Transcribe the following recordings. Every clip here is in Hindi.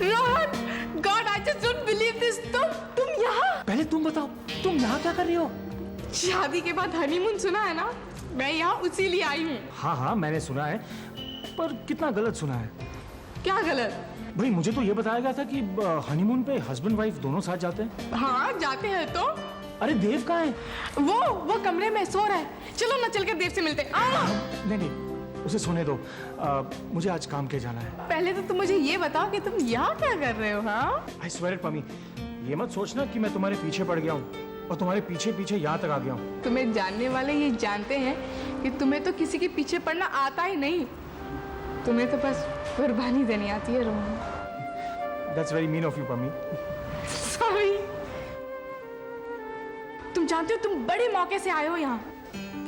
Rohan, God, I just don't believe this. तुम यहाँ? पहले तुम बताओ, तुम यहाँ क्या कर रही हो? शादी के बाद हनीमून सुना है ना? मैं यहाँ उसी लिए आई हूँ। हाँ हाँ मैंने सुना है, पर कितना गलत सुना है। क्या गलत? भाई मुझे तो ये बताया गया था कि हनीमून पे हस्बैंड वाइफ दोनों साथ जाते हैं। हाँ जाते हैं तो। अरे देव कहाँ है? वो कमरे में सो रहा है। चलो ना चल के देव से मिलते हैं। नहीं नहीं, उसे सोने दो। मुझे आज काम के जाना है। पहले तो तुम मुझे ये बताओ कि तुम यहाँ क्या कर रहे हो? हाँ आई स्वेयर इट पमी, ये मत सोचना कि मैं तुम्हारे पीछे पड़ गया हूँ और तुम्हारे पीछे पीछे यहाँ तक आ गया हूँ। तुम्हें जानने वाले ये जानते हैं कि तुम्हें तो किसी के पीछे पड़ना आता ही नहीं। तुम्हें तो बस कुर्बानी देनी आती है Rohan. That's very mean of you, Pammi. Sorry. तुम जानते हो तुम बड़े मौके से आए हो यहाँ।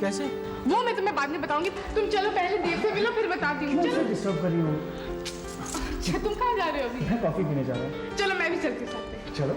कैसे? वो मैं तुम्हें बाद में बताऊंगी। तुम चलो पहले देव से मिलो फिर बताती हूँ। चलो। डिस्टर्ब कर रही हूँ। अच्छा तुम कहाँ जा रहे हो अभी? मैं कॉफी पीने जा रहा हूँ। चलो मैं भी चलती साथ में। चलो।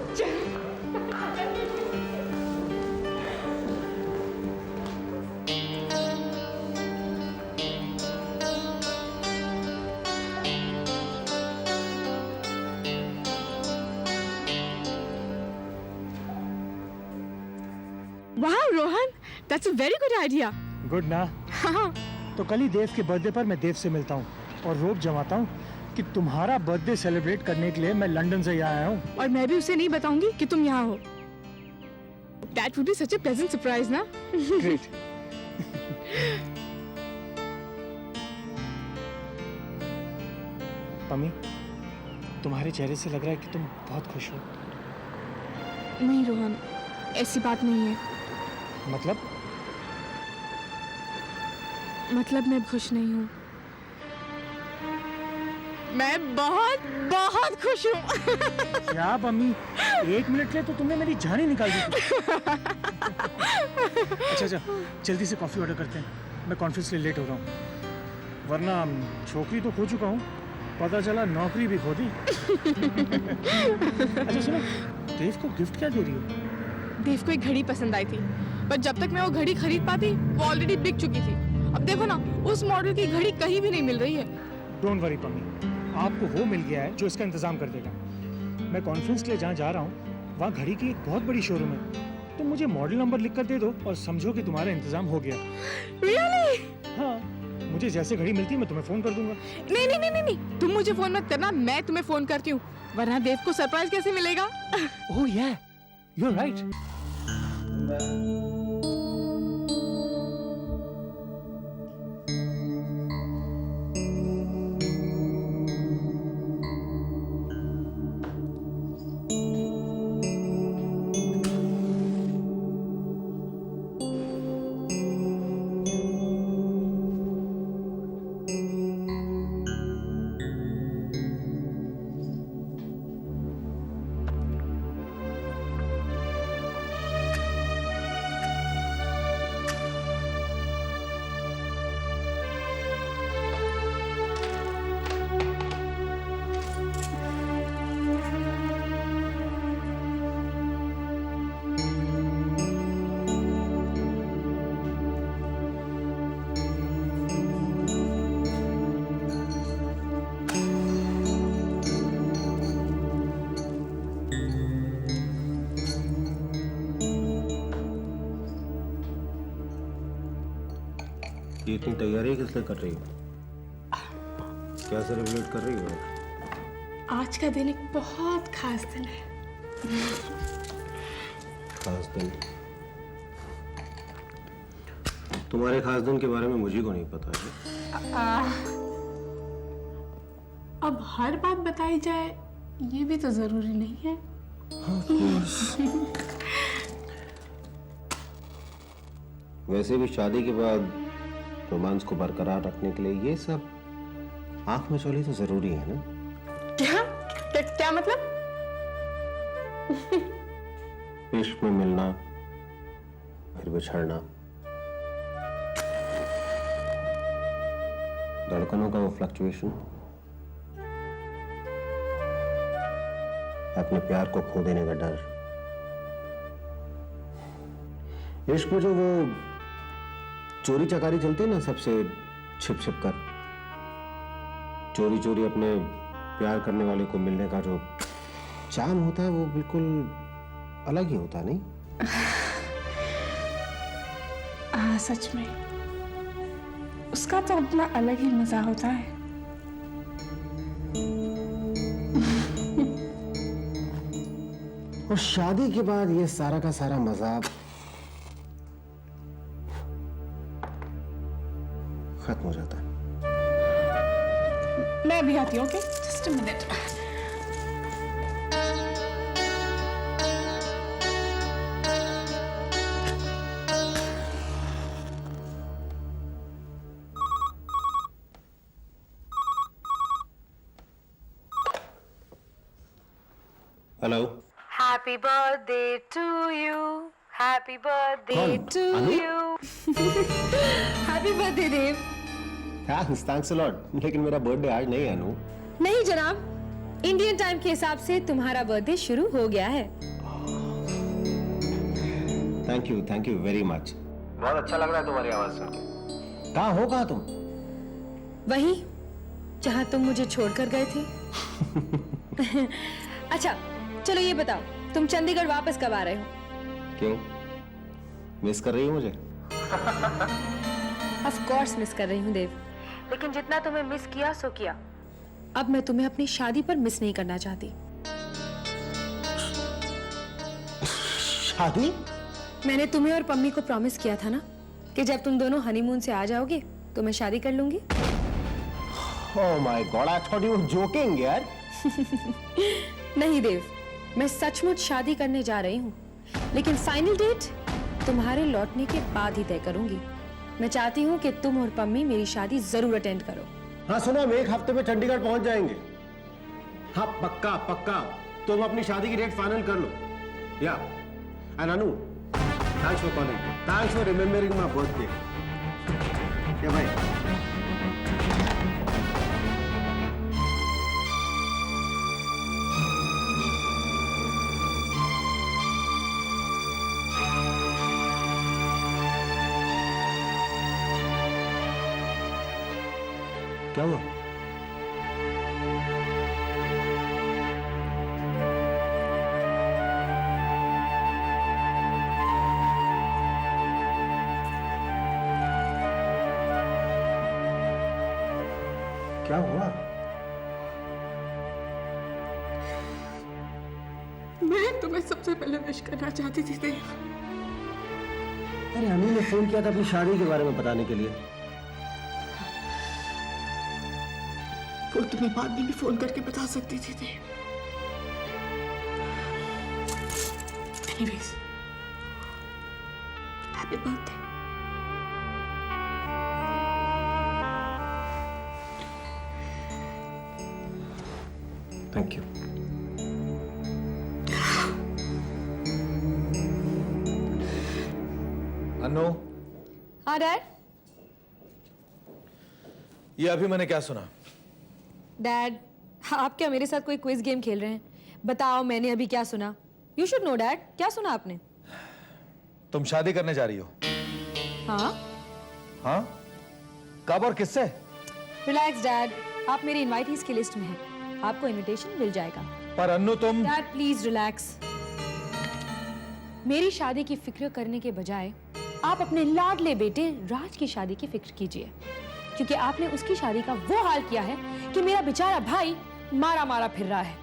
वाह Rohan, that's a very good idea. Good ना? हाँ। तो कल ही देव के बर्थडे पर मैं देव से मिलता हूँ और रोक जमाता हूँ कि तुम्हारा बर्थडे सेलिब्रेट करने के लिए मैं लंदन से यहाँ आया हूँ। और मैं भी उसे नहीं बताऊंगी कि तुम यहाँ हो। That would be such a pleasant surprise, ना? Great. पमी, तुम्हारे चेहरे से लग रहा है कि तुम बहुत खुश हो। नहीं रोहन, ऐसी बात नहीं है। मतलब मैं खुश नहीं हूँ। मैं बहुत बहुत खुश हूँ। क्या पमी, 1 मिनट के लिए तो तुमने मेरी जान ही निकाल दी थी। अच्छा जल्दी से कॉफी ऑर्डर करते हैं, मैं कॉन्फ्रेंस के लिए लेट हो रहा हूँ। वरना छोकरी तो खो चुका हूँ, पता चला नौकरी भी खो दी। अच्छा सुनो, देव को गिफ्ट क्या दे रही हो? देव को एक घड़ी पसंद आई थी, पर जब तक मैं वो घड़ी खरीद पाती वो ऑलरेडी बिक चुकी थी। अब देखो ना, उस मॉडल की घड़ी कहीं भी नहीं मिल रही है। डोंट वरी पमी, आपको वो मिल गया है जो इसका इंतजाम कर देगा। मैं कॉन्फ्रेंस के लिए जहाँ जा रहा हूँ वहाँ घड़ी की एक बहुत बड़ी शोरूम है। तुम मुझे मॉडल नंबर लिख कर दे दो और समझो कि तुम्हारा इंतजाम हो गया। Really? हाँ, मुझे जैसे घड़ी मिलती है मैं तुम्हें फोन कर दूंगा। नहीं, तुम मुझे फोन मत करना, मैं तुम्हें फोन करती हूँ, वरना देव को सरप्राइज कैसे मिलेगा? ओह या, यू आर राइट। ये इतनी तैयारी किस लिए कर रही हो? क्या सेलिब्रेट कर रही हो? आज का दिन एक बहुत खास दिन है। खास दिन? तुम्हारे खास दिन के बारे में मुझे को नहीं पता है। अब हर बात बताई जाए ये भी तो जरूरी नहीं है। वैसे भी शादी के बाद रोमांस को बरकरार रखने के लिए ये सब आंख में चोली तो जरूरी है ना? क्या मतलब? इश्क में मिलना फिर बिछड़ना, धड़कनों का वो फ्लक्चुएशन, अपने प्यार को खो देने का डर, इश्क में जो वो चोरी चकारी चलते हैं ना सबसे छिप छिप कर, चोरी चोरी अपने प्यार करने वाले को मिलने का जो चार्म होता है वो बिल्कुल अलग ही होता है, नहीं? हाँ सच में, उसका तो अपना अलग ही मजा होता है। और शादी के बाद ये सारा का सारा मजा खत्म हो जाता है। मैं भी आती हूँ, okay? Just a minute. Hello. Happy birthday to you. Happy birthday कौन? to Anu? you. Happy birthday, Dev. Thanks a lot, लेकिन मेरा बर्थडे आज नहीं है अनु। नहीं जनाब, इंडियन टाइम के हिसाब से तुम्हारा बर्थडे शुरू हो गया है। Thank you very much. बहुत अच्छा लग रहा है तुम्हारी आवाज सुन के। कहाँ हो तुम? वहीं जहां तुम मुझे छोड़कर गए थे। अच्छा चलो ये बताओ, तुम चंडीगढ़ वापस कब आ रहे हो? क्यों, मिस कर रही हो मुझे? ऑफ कोर्स मिस कर रही हूँ देव, लेकिन जितना तुम्हें मिस किया सो किया। अब मैं तुम्हें अपनी शादी पर मिस नहीं करना चाहती। शादी? मैंने तुम्हें और पम्मी को प्रॉमिस किया था ना कि जब तुम दोनों हनीमून से आ जाओगे तो मैं शादी कर लूंगी। Oh my God, I thought you were joking यार। नहीं देव, मैं सचमुच शादी करने जा रही हूँ, लेकिन फाइनल डेट तुम्हारे लौटने के बाद ही तय करूंगी। मैं चाहती हूँ कि तुम और पम्मी मेरी शादी जरूर अटेंड करो। हाँ सुनो, हम एक हफ्ते में चंडीगढ़ पहुंच जाएंगे। हाँ पक्का पक्का, तुम अपनी शादी की डेट फाइनल कर लो। या and Anu, thanks for calling, thanks for remembering my birthday. क्या भाई? क्या हुआ? क्या हुआ? मैं तुम्हें सबसे पहले विश करना चाहती थी देव। अरे अनु ने फोन किया था अपनी शादी के बारे में बताने के लिए। वो तुम्हें बाद में भी फोन करके बता सकती थी Dev. Anyways, happy birthday. Thank you. Anu, हाँ डैड। ये अभी मैंने क्या सुना? डैड, आप क्या मेरे साथ कोई क्विज गेम खेल रहे हैं? बताओ मैंने अभी क्या सुना। यू शुड नो डैड, क्या सुना आपने? तुम शादी करने जा रही हो? हाँ। हाँ? कब और किससे? रिलैक्स डैड, आप मेरी इनवाइटीज की लिस्ट में हैं। आपको इनविटेशन मिल जाएगा। पर अन्नू तुम... डैड प्लीज रिलैक्स। मेरी शादी की फिक्र करने के बजाय आप अपने लाडले बेटे राज की शादी की फिक्र कीजिए, क्योंकि आपने उसकी शादी का वो हाल किया है कि मेरा बेचारा भाई मारा मारा फिर रहा है।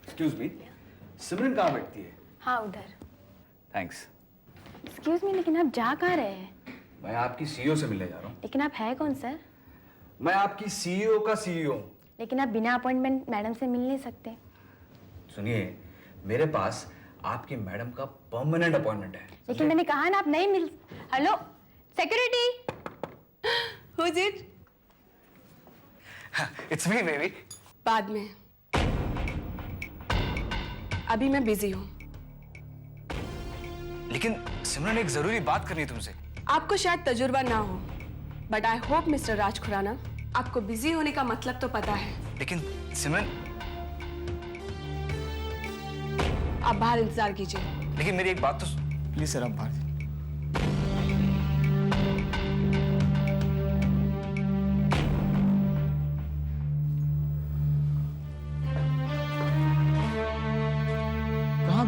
एक्सक्यूज मी, सिमरन कहाँ बैठती है? हाँ उधर। थैंक्स। एक्सक्यूज मी, लेकिन आप जा कहाँ रहे हैं? मैं आपकी सीईओ से मिलने जा रहा हूँ। लेकिन आप है कौन सर? मैं आपकी सीईओ का सीईओ हूँ। लेकिन आप बिना अपॉइंटमेंट मैडम से मिल नहीं सकते। सुनिए, मेरे पास आपकी मैडम का परमानेंट अपॉइंटमेंट है। लेकिन मैंने कहा ना आप नहीं मिल। Hello security, Who is it? It's me baby. बाद में, अभी मैं बिजी हूँ। लेकिन सिमरन, एक जरूरी बात करनी है तुमसे। आपको शायद तजुर्बा ना हो, बट आई होप मिस्टर राज खुराना, आपको बिजी होने का मतलब तो पता है। लेकिन सिमरन, आप बाहर इंतजार कीजिए। लेकिन मेरी एक बात तो प्लीज सर, आप बाहर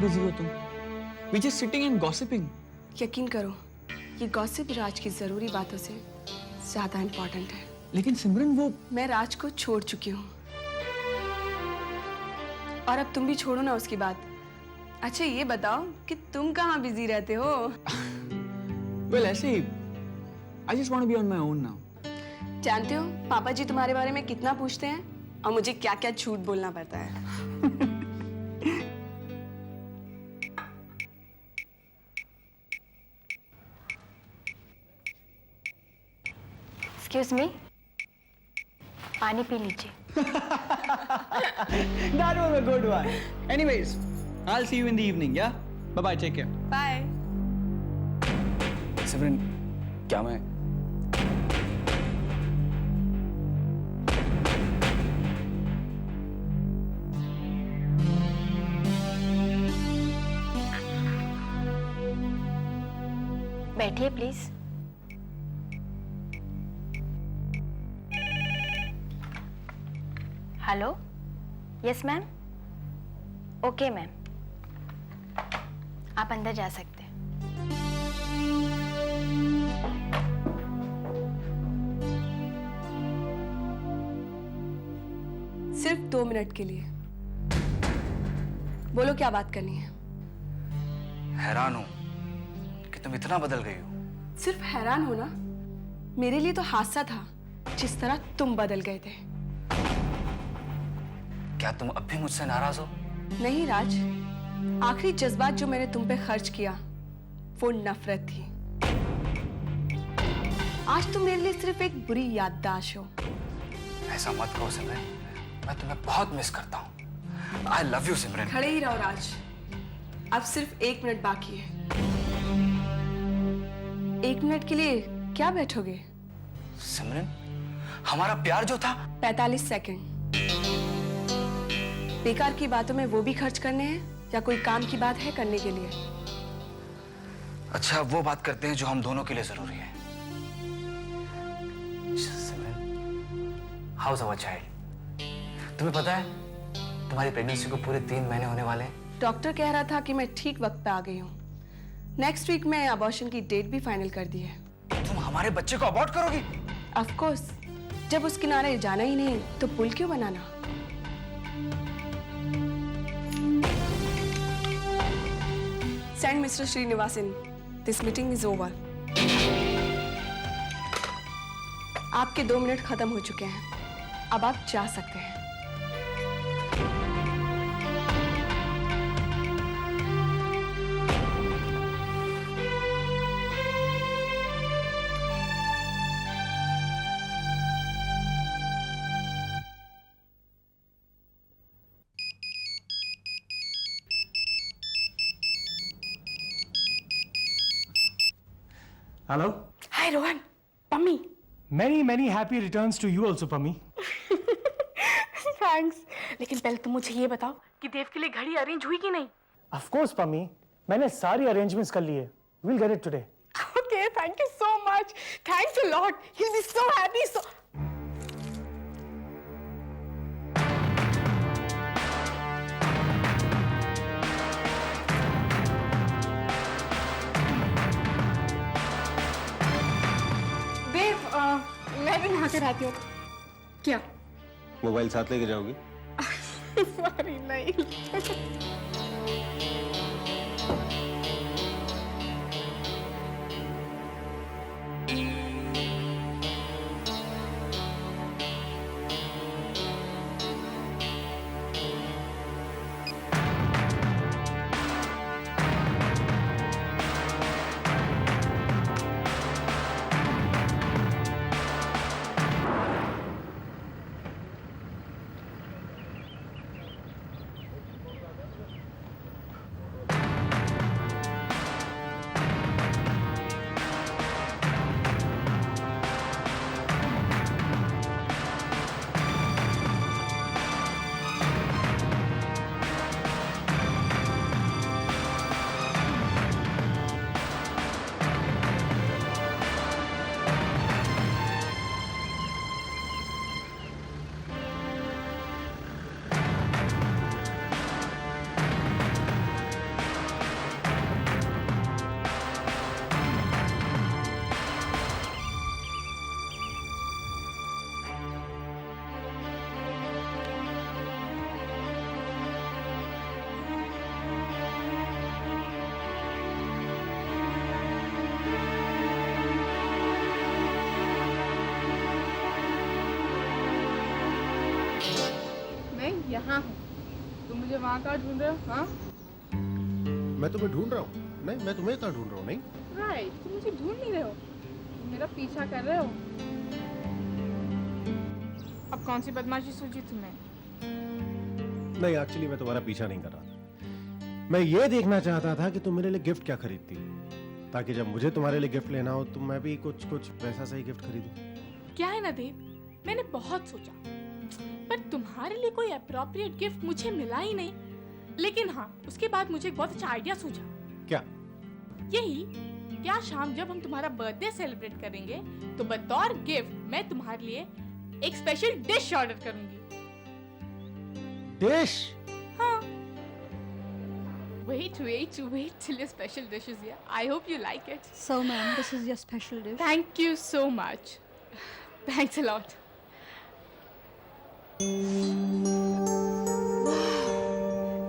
बिजी हो तुम? We just sitting and gossiping. यकीन करो, ये गॉसिप राज की जरूरी बातों से ज्यादा इम्पोर्टेंट है। लेकिन सिमरन वो मैं राज को छोड़ चुकी हूँ और अब तुम भी छोड़ो ना उसकी बात। अच्छा ये बताओ कि तुम कहाँ बिजी रहते हो? वेल ऐसे ही। I just want to be on my own now. जानते हो पापा जी तुम्हारे बारे में कितना पूछते हैं और मुझे क्या क्या झूठ बोलना पड़ता है। एक्सक्यूज मी, पानी पी लीजिए। That was a good one. Anyways, I'll see you in the evening, yeah? Bye bye, take care. Bye. Simran, क्या मैं बैठिए please. Hello, yes ma'am. Okay ma'am, आप अंदर जा सकते हैं। सिर्फ 2 मिनट के लिए। बोलो क्या बात करनी है? हैरान हूं कि तुम इतना बदल गई हो। सिर्फ हैरान हो ना? मेरे लिए तो हादसा था जिस तरह तुम बदल गए थे। क्या तुम अब भी मुझसे नाराज हो? नहीं राज, आखिरी जज्बात जो मैंने तुम पे खर्च किया वो नफरत थी। आज तुम मेरे लिए सिर्फ एक बुरी याददाश्त हो। ऐसा मत कहो सिमरन, मैं तुम्हें बहुत मिस करता हूँ। आई लव यू सिमरन। खड़े ही रहो राज, अब सिर्फ 1 मिनट बाकी है। 1 मिनट के लिए क्या बैठोगे? सिमरन, हमारा प्यार जो था। 45 सेकंड। बेकार की बातों में वो भी खर्च करने हैं या कोई काम की बात है करने के लिए? अच्छा वो बात करते हैं जो हम दोनों के लिए जरूरी है। सिमरन, हाउस अवर चाइल्ड? तुम्हें पता है तुम्हारी प्रेगनेंसी को पूरे 3 महीने होने वाले हैं। डॉक्टर कह रहा था कि मैं ठीक वक्त पे आ गई हूँ। नेक्स्ट वीक में अबॉर्शन की डेट भी फाइनल कर दी है। तुम हमारे बच्चे को अबॉर्ट करोगी? ऑफ कोर्स, जब उस किनारे जाना ही नहीं तो पुल क्यों बनाना? Send mister Srinivasan, this meeting is over. आपके 2 मिनट खत्म हो चुके हैं, अब आप जा सकते हैं। Hello. Hi Rohan, mummy. Many happy returns to you also, Pammi. Thanks. लेकिन पहले तुम मुझे ये बताओ कि देव के लिए घड़ी अरेंज हुई कि नहीं? Of course, Pammi. मैंने सारी अरेंजमेंट्स कर ली है। We'll get it today. Okay, thank you so much. Thanks a lot. He'll be so happy. So. देव, मैं भी नहा कर आती हूँ। क्या? मोबाइल साथ लेके जाओगी? सॉरी, नहीं। यहाँ हूँ। तुम मुझे वहाँ कहाँ ढूंढ रहे हो? हाँ मैं तुम्हें ढूंढ रहा हूँ। नहीं, मैं तुम्हें कहाँ ढूंढ रहा हूँ? नहीं, राइट, तुम मुझे ढूंढ नहीं रहे हो, तुम मेरा पीछा कर रहे हो। अब कौन सी बदमाशी सूझी तुम्हें? नहीं, एक्चुअली मैं तुम्हारा पीछा नहीं कर रहा था। मैं ये देखना चाहता था कि तुम मेरे लिए गिफ्ट क्या खरीदती हो, ताकि जब मुझे तुम्हारे लिए गिफ्ट लेना हो तो मैं भी कुछ वैसा सही गिफ्ट खरीदूं। क्या है ना देव, मैंने बहुत सोचा, पर तुम्हारे लिए कोई अप्रोप्रिएट गिफ्ट मुझे मिला ही नहीं। लेकिन हाँ, उसके बाद मुझे एक बहुत अच्छा आइडिया सूझा। क्या? यही, क्या शाम जब हम तुम्हारा बर्थडे सेलिब्रेट करेंगे तो बतौर गिफ्ट मैं तुम्हारे लिए एक स्पेशल डिश ऑर्डर करूंगी। डिश? हाँ। Wait till your special dish is here. I hope you like it. So, ma'am, this is your special dish. Thank you so much. Thanks a lot.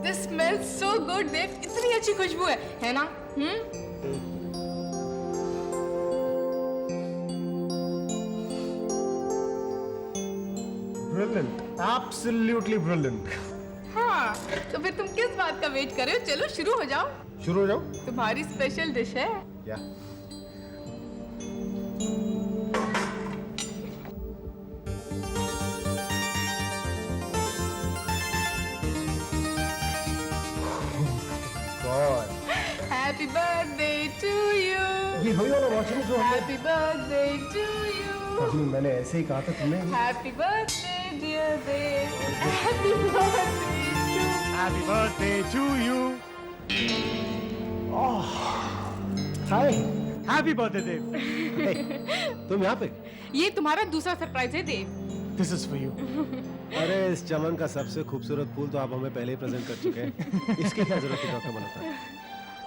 This smells so good, Dev. इतनी अच्छी खुशबू है ना? Brilliant, absolutely brilliant. हाँ, तो फिर तुम किस बात का वेट कर रहे हो? चलो शुरू हो जाओ। शुरू हो जाओ? तुम्हारी स्पेशल डिश है। क्या? Happy birthday to you. ये वही वाला वॉशिंग जो है। Happy birthday to you. अभी मैंने ऐसे ही कहा था तुम्हें। Happy birthday, dear Dev. Happy birthday to Happy birthday to you. Oh, hi. Happy birthday, Dev. तुम यहाँ पे? ये तुम्हारा दूसरा सरप्राइज है देव। This is for you. अरे इस चमन का सबसे खूबसूरत फूल तो आप हमें पहले ही प्रेजेंट कर चुके हैं। इसकी क्या जरूरत है doctor Malhotra?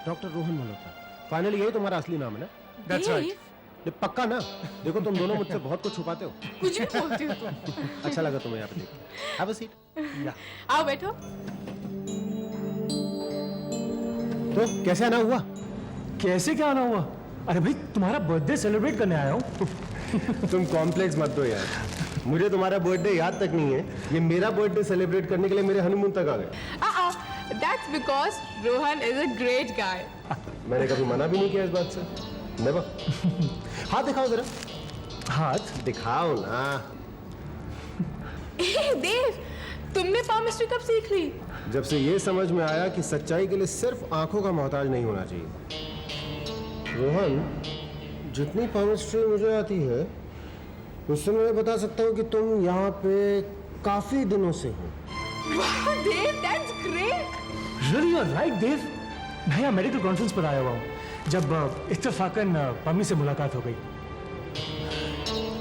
Doctor Rohan Malhotra. Finally यही तुम्हारा असली नाम है ना? That's right. ये पक्का ना? देखो तुम दोनों मुझसे बहुत कुछ छुपाते हो। कुछ भी बोलती हो तुम। अच्छा लगा तुम्हें यहाँ पे देख। Have a seat. आओ बैठो। तो कैसे आना हुआ? कैसे क्या आना हुआ? अरे भाई तुम्हारा बर्थडे सेलिब्रेट करने आया हूँ। तुम कॉम्प्लेक्स मत दो यार। मुझे तुम्हारा बर्थडे याद तक नहीं है। ये मेरा बर्थडे सेलिब्रेट करने के लिए मेरे हनीमून तक आ गए। That's because Rohan is a great guy. मैंने कभी मना भी नहीं किया इस बात से। नेवर। हाथ दिखाओ जरा। हाथ दिखाओ ना। देव, तुमने पामिस्ट्री कब सीख ली? जब से ये समझ में आया कि सच्चाई के लिए सिर्फ आंखों का मोहताज नहीं होना चाहिए। रोहन, जितनी पामिस्ट्री मुझे आती है उससे मैं बता सकता हूँ कि तुम यहाँ पे काफी दिनों से हो। Wow, Dev, that's great. Really, you're right, Dev. मैं यहाँ मेडिकल कॉन्फ्रेंस पर आया हुआ हूँ जब इत्तेफाकन पम्मी से मुलाकात हो गई।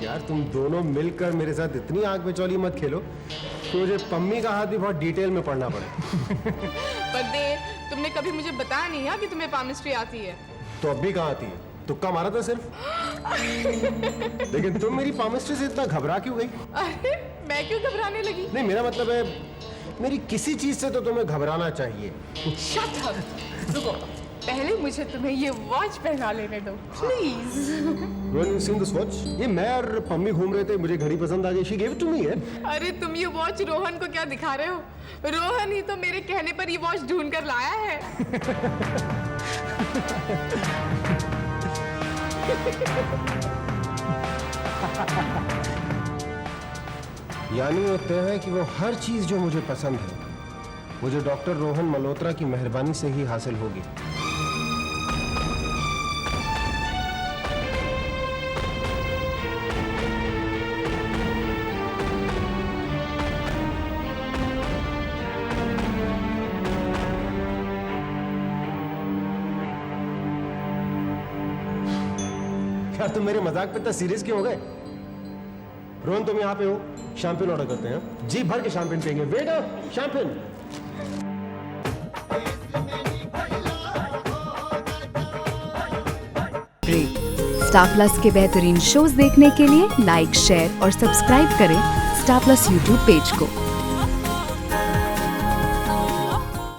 यार तुम दोनों मिलकर मेरे साथ इतनी आग बेचौली मत खेलो कि मुझे पम्मी का हाथ भी बहुत डिटेल में पढ़ना पड़े। पर देव, तुमने कभी मुझे बताया नहीं है कि तुम्हें पामिस्ट्री आती है। तो अब भी कहाँ आती है? तुक्का मारा था सिर्फ। लेकिन तुम मेरी पामिस्ट्री से इतना घबरा क्यों गई? अरे मैं क्यों घबराने लगी? नहीं, मेरा मतलब है मेरी किसी चीज से तो तुम्हें घबराना चाहिए। Shut up. रुको, पहले मुझे तुम्हें ये वॉच पहना लेने दो, please. When you seen this watch? ये मैं और पम्मी घूम रहे थे, मुझे घड़ी पसंद आ गई। She gave it to me है। अरे तुम ये वॉच रोहन को क्या दिखा रहे हो? रोहन ही तो मेरे कहने पर ये वॉच ढूंढ कर लाया है। यानी वो तय है कि वो हर चीज जो मुझे पसंद है मुझे डॉक्टर रोहन मल्होत्रा की मेहरबानी से ही हासिल होगी। यार तुम मेरे मजाक पे इतना सीरियस क्यों हो गए? रोहन तुम यहाँ पे हो, शैंपेन ऑर्डर करते हैं। जी भर के शैंपेन पियेंगे। Waiter, champagne. स्टार प्लस के बेहतरीन शोज देखने के लिए लाइक, शेयर और सब्सक्राइब करें स्टार प्लस यूट्यूब पेज को।